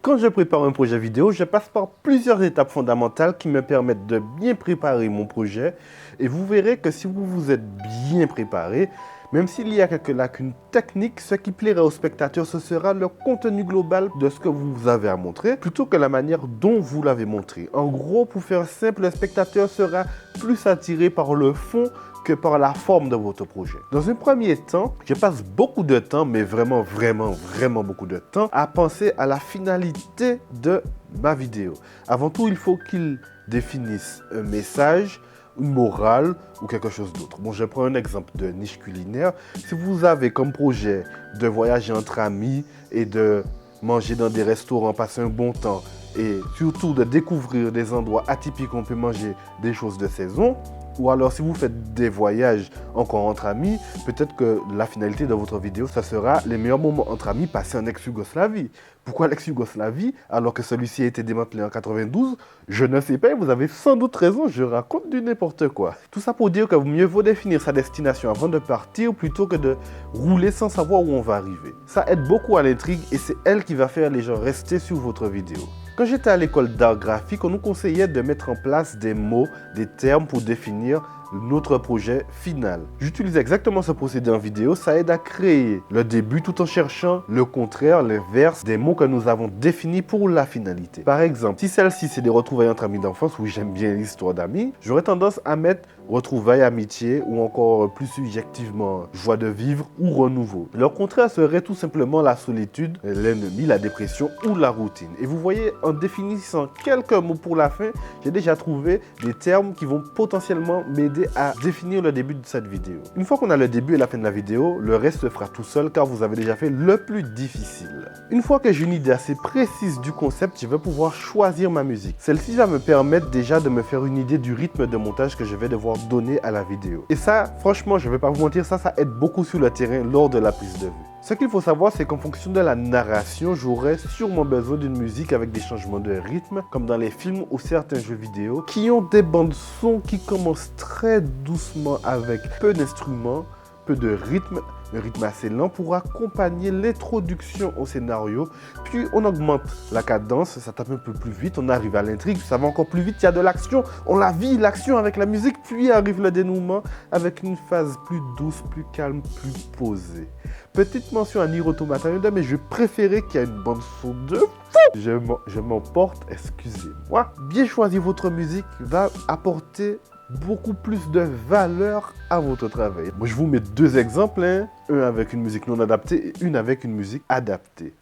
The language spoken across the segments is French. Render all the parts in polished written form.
Quand je prépare un projet vidéo, je passe par plusieurs étapes fondamentales qui me permettent de bien préparer mon projet. Et vous verrez que si vous vous êtes bien préparé, même s'il y a quelques lacunes techniques, ce qui plaira aux spectateurs, ce sera le contenu global de ce que vous avez à montrer, plutôt que la manière dont vous l'avez montré. En gros, pour faire simple, le spectateur sera plus attiré par le fond que par la forme de votre projet. Dans un premier temps, je passe beaucoup de temps, mais vraiment beaucoup de temps, à penser à la finalité de ma vidéo. Avant tout, il faut qu'il définisse un message, une morale ou quelque chose d'autre. Bon, je prends un exemple de niche culinaire. Si vous avez comme projet de voyager entre amis et de manger dans des restaurants, passer un bon temps et surtout de découvrir des endroits atypiques où on peut manger des choses de saison, ou alors si vous faites des voyages encore entre amis, peut-être que la finalité de votre vidéo, ça sera les meilleurs moments entre amis passés en ex-Yougoslavie. Pourquoi l'ex-Yougoslavie alors que celui-ci a été démantelé en 92? Je ne sais pas, vous avez sans doute raison, je raconte du n'importe quoi. Tout ça pour dire que mieux vaut définir sa destination avant de partir plutôt que de rouler sans savoir où on va arriver. Ça aide beaucoup à l'intrigue et c'est elle qui va faire les gens rester sur votre vidéo. Quand j'étais à l'école d'art graphique, on nous conseillait de mettre en place des mots, des termes pour définir notre projet final. J'utilise exactement ce procédé en vidéo, ça aide à créer le début tout en cherchant le contraire, l'inverse des mots que nous avons définis pour la finalité. Par exemple, si celle-ci c'est des retrouvailles entre amis d'enfance, oui j'aime bien l'histoire d'amis, j'aurais tendance à mettre retrouvailles, amitié ou encore plus subjectivement joie de vivre ou renouveau. Leur contraire serait tout simplement la solitude, l'ennemi, la dépression ou la routine. Et vous voyez, en définissant quelques mots pour la fin, j'ai déjà trouvé des termes qui vont potentiellement m'aider à définir le début de cette vidéo. Une fois qu'on a le début et la fin de la vidéo, le reste se fera tout seul car vous avez déjà fait le plus difficile. Une fois que j'ai une idée assez précise du concept, je vais pouvoir choisir ma musique. Celle-ci va me permettre déjà de me faire une idée du rythme de montage que je vais devoir donner à la vidéo. Et ça, franchement, je ne vais pas vous mentir, ça aide beaucoup sur le terrain lors de la prise de vue. Ce qu'il faut savoir, c'est qu'en fonction de la narration, j'aurai sûrement besoin d'une musique avec des changements de rythme, comme dans les films ou certains jeux vidéo, qui ont des bandes son qui commencent très doucement avec peu d'instruments, peu de rythme, un rythme assez lent pour accompagner l'introduction au scénario. Puis on augmente la cadence, ça tape un peu plus vite, on arrive à l'intrigue, ça va encore plus vite, il y a de l'action, on la vit l'action avec la musique, puis arrive le dénouement avec une phase plus douce, plus calme, plus posée. Petite mention à Nier Automata, mais je préférais qu'il y ait une bande son de fou. Je m'emporte, excusez-moi. Bien choisir votre musique va apporter beaucoup plus de valeur à votre travail. Moi, je vous mets deux exemples, hein. Un avec une musique non adaptée et une avec une musique adaptée.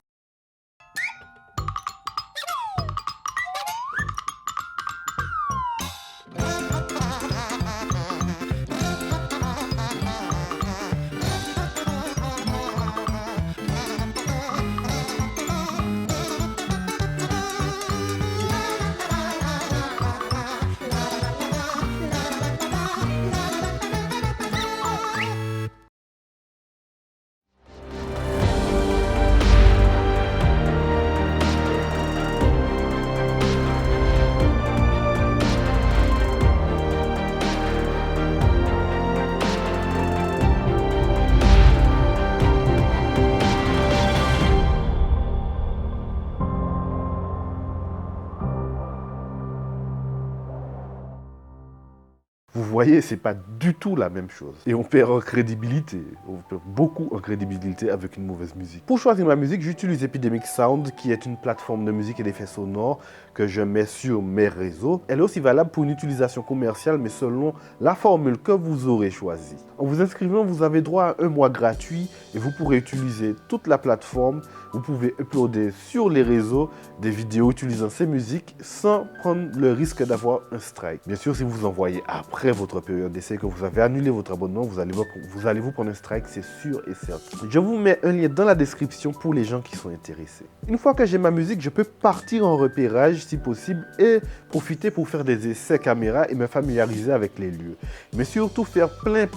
Vous voyez, c'est pas du tout la même chose. Et on perd en crédibilité. On perd beaucoup en crédibilité avec une mauvaise musique. Pour choisir ma musique, j'utilise Epidemic Sound, qui est une plateforme de musique et d'effets sonores que je mets sur mes réseaux. Elle est aussi valable pour une utilisation commerciale, mais selon la formule que vous aurez choisie. En vous inscrivant, vous avez droit à un mois gratuit et vous pourrez utiliser toute la plateforme. Vous pouvez uploader sur les réseaux des vidéos utilisant ces musiques sans prendre le risque d'avoir un strike. Bien sûr, si vous envoyez après votre période d'essai, que vous avez annulé votre abonnement, vous allez vous prendre un strike, c'est sûr et certain. Je vous mets un lien dans la description pour les gens qui sont intéressés. Une fois que j'ai ma musique, je peux partir en repérage si possible et profiter pour faire des essais caméra et me familiariser avec les lieux. Mais surtout faire plein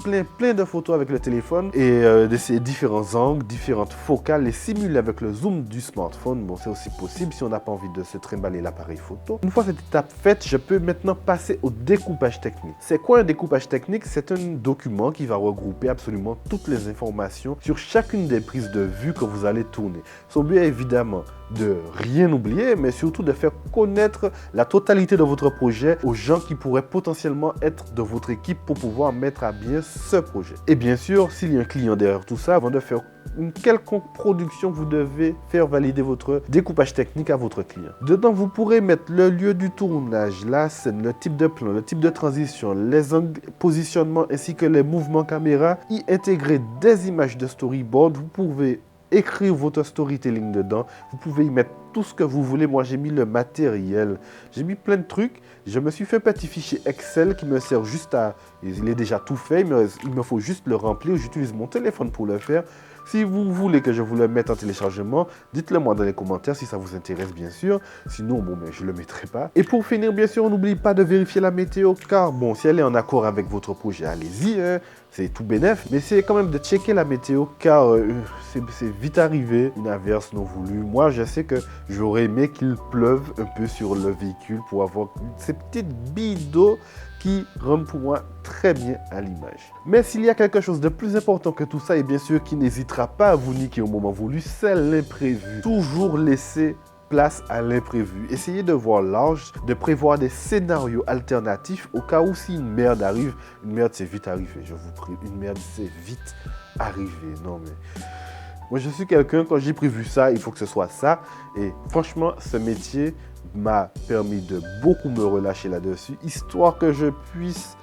de photos avec le téléphone et d'essayer différents angles, différentes focales, les simuler avec le zoom du smartphone. Bon, c'est aussi possible si on n'a pas envie de se trimballer l'appareil photo. Une fois cette étape faite, je peux maintenant passer au découpage technique. C'est quoi un découpage technique? C'est un document qui va regrouper absolument toutes les informations sur chacune des prises de vue que vous allez tourner. Son but est évidemment de rien oublier, mais surtout de faire connaître la totalité de votre projet aux gens qui pourraient potentiellement être de votre équipe pour pouvoir mettre à bien ce projet. Et bien sûr, s'il y a un client derrière tout ça, avant de faire une quelconque production, vous devez faire valider votre découpage technique à votre client. Dedans, vous pourrez mettre le lieu du tournage, la scène, le type de plan, le type de transition, les angles, positionnement ainsi que les mouvements caméra, y intégrer des images de storyboard. Vous pouvez écrire votre storytelling dedans. Vous pouvez y mettre tout ce que vous voulez. Moi, j'ai mis le matériel. J'ai mis plein de trucs. Je me suis fait un petit fichier Excel qui me sert juste à... Il est déjà tout fait. Il me faut juste le remplir. J'utilise mon téléphone pour le faire. Si vous voulez que je vous le mette en téléchargement, dites-le moi dans les commentaires si ça vous intéresse, bien sûr. Sinon, bon, mais je ne le mettrai pas. Et pour finir, bien sûr, n'oubliez pas de vérifier la météo, car bon, si elle est en accord avec votre projet, allez-y, hein, c'est tout bénef. Mais c'est quand même de checker la météo, car c'est vite arrivé, une averse non voulue. Moi, je sais que j'aurais aimé qu'il pleuve un peu sur le véhicule pour avoir ces petites billes d'eau qui rendent pour moi très bien à l'image. Mais s'il y a quelque chose de plus important que tout ça, et bien sûr qui n'hésitera pas à vous niquer au moment voulu, c'est l'imprévu. Toujours laisser place à l'imprévu. Essayez de voir large, de prévoir des scénarios alternatifs au cas où si une merde arrive. Une merde, c'est vite arrivé, je vous prie. Une merde, c'est vite arrivé. Non mais... Moi, je suis quelqu'un, quand j'ai prévu ça, il faut que ce soit ça. Et franchement, ce métier m'a permis de beaucoup me relâcher là-dessus, histoire que je puisse...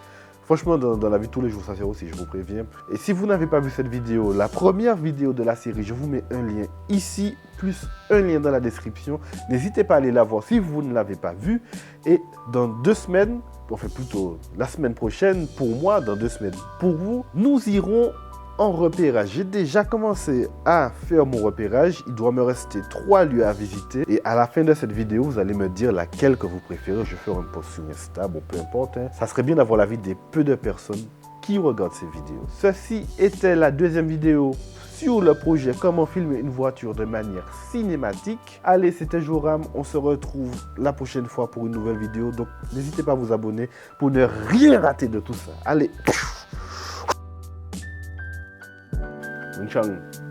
Franchement, dans la vie de tous les jours, ça sert aussi, je vous préviens. Et si vous n'avez pas vu cette vidéo, la première vidéo de la série, je vous mets un lien ici, plus un lien dans la description. N'hésitez pas à aller la voir si vous ne l'avez pas vue. Et dans 2 semaines, enfin plutôt la semaine prochaine, pour moi, dans 2 semaines, pour vous, nous irons en repérage. J'ai déjà commencé à faire mon repérage. Il doit me rester 3 lieux à visiter. Et à la fin de cette vidéo, vous allez me dire laquelle que vous préférez. Je vais faire un post sur Insta, bon, peu importe. Hein. Ça serait bien d'avoir l'avis des peu de personnes qui regardent ces vidéos. Ceci était la 2e vidéo sur le projet comment filmer une voiture de manière cinématique. Allez, c'était Joram. On se retrouve la prochaine fois pour une nouvelle vidéo. Donc, n'hésitez pas à vous abonner pour ne rien rater de tout ça. Allez.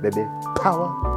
Bébé, power.